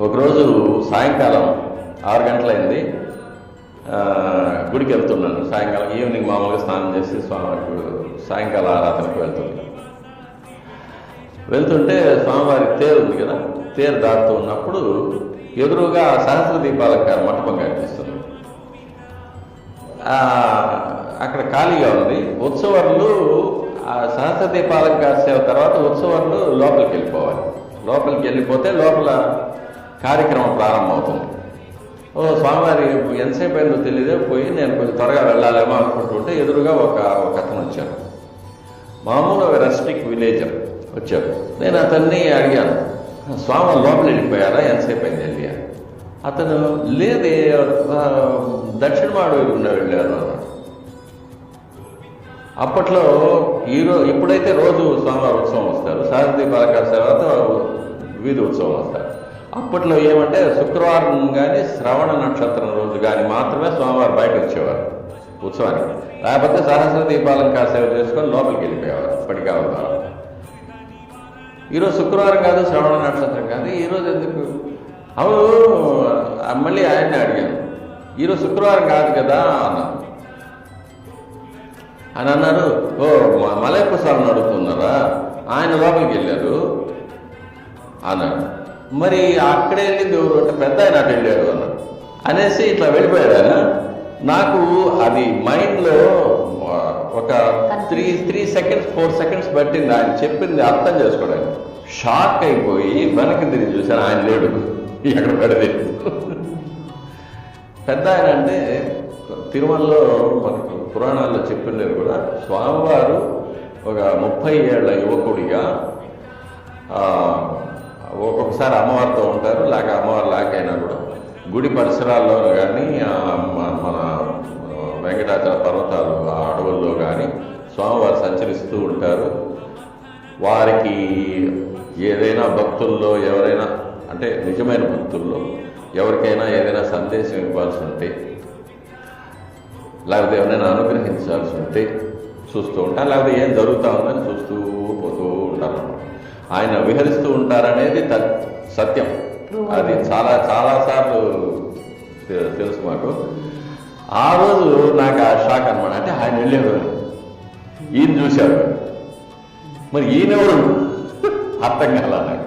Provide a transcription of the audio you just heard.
ఒకరోజు సాయంకాలం 6 గంటలైంది, గుడికి వెళ్తున్నాను. సాయంకాలం ఈవినింగ్ మామూలుగా స్నానం చేసి స్వామివారికి సాయంకాల ఆరాధనకు వెళ్తుంటే స్వామివారి తేరు ఉంది కదా, తేరు దాటుతూ ఉన్నప్పుడు ఎదురుగా సహస్ర దీపాలంకార మంటపం కనిపిస్తుంది. అక్కడ ఖాళీగా ఉంది. ఉత్సవాలు సహస్ర దీపాలంకార సేవ తర్వాత ఉత్సవాలు లోపలికి వెళ్ళిపోవాలి. లోపలికి వెళ్ళిపోతే లోపల కార్యక్రమం ప్రారంభమవుతుంది. స్వామివారి ఎంతసేపు అయిందో తెలియదే పోయి నేను కొంచెం త్వరగా వెళ్ళాలేమో అనుకుంటుంటే ఎదురుగా ఒక అతను వచ్చారు. మామూలు ఒక రస్టిక్ విలేజర్ వచ్చారు. నేను అతన్ని అడిగాను, స్వామి లోపల వెళ్ళిపోయారా, ఎంతసేపు అయింది వెళ్ళి? అతను లేదే, దక్షిణమాడు వెళ్ళారు అన్నాడు. అప్పట్లో ఇప్పుడైతే రోజు స్వామివారి ఉత్సవం వస్తారు, సహస్రదీపాలంకార తర్వాత వీధి ఉత్సవం వస్తారు. అప్పట్లో ఏమంటే శుక్రవారం కానీ శ్రవణ నక్షత్రం రోజు కానీ మాత్రమే స్వామివారు బయట వచ్చేవారు ఉత్సవానికి. లేకపోతే సహస్ర దీపాలంకార సేవ చేసుకొని లోపలికి వెళ్ళిపోయేవారు పడికాల ద్వారా. ఈరోజు శుక్రవారం కాదు, శ్రవణ నక్షత్రం కాదు, ఈరోజు ఎందుకు? అవును, మళ్ళీ ఆయన్ని అడిగాను, ఈరోజు శుక్రవారం కాదు కదా అన్నాను. అని అన్నారు, మలయప్ప స్వామిని అడుగుతున్నారా, ఆయన లోపలికి వెళ్ళారు అన్నాడు. మరి అక్కడే వెళ్ళింది ఎవరు అంటే పెద్ద ఆయన అటు వెళ్ళాడు అన్నాడు. అనేసి ఇట్లా వెళ్ళిపోయాడు ఆయన. నాకు అది మైండ్లో ఒక 3 సెకండ్స్ 4 సెకండ్స్ పట్టింది ఆయన చెప్పింది అర్థం చేసుకోవడానికి. షాక్ అయిపోయి వెనక్కి తిరిగి చూశాను, ఆయన లేడు, ఎక్కడ పడలేదు. పెద్ద ఆయన అంటే తిరుమలలో మనకు పురాణాల్లో చెప్పిండేది కూడా, స్వామివారు ఒక 30 ఏళ్ల యువకుడిగా ఒక్కొక్కసారి అమ్మవారితో ఉంటారు, లేక అమ్మవారు లేకైనా కూడా గుడి పరిసరాల్లో కానీ మన వెంకటాచల పర్వతాలు ఆ అడవుల్లో కానీ స్వామివారు సంచరిస్తూ ఉంటారు. వారికి ఏదైనా భక్తుల్లో ఎవరైనా అంటే నిజమైన భక్తుల్లో ఎవరికైనా ఏదైనా సందేశం ఇవ్వాల్సి ఉంటే, లేకపోతే ఎవరైనా అనుగ్రహించాల్సి ఉంటే చూస్తూ ఉంటారు, లేకపోతే ఏం జరుగుతూ ఉందని చూస్తూ పోతూ ఉంటారు. ఆయన విహరిస్తూ ఉంటారనేది సత్యం. అది చాలా చాలాసార్లు తెలుసు మాకు. ఆ రోజు నాకు ఆ షాక్ అనమాట. అంటే ఆయన వెళ్ళేవారు, ఈయన చూశారు, మరి ఈయనెవరు అర్థం కాల నాకు.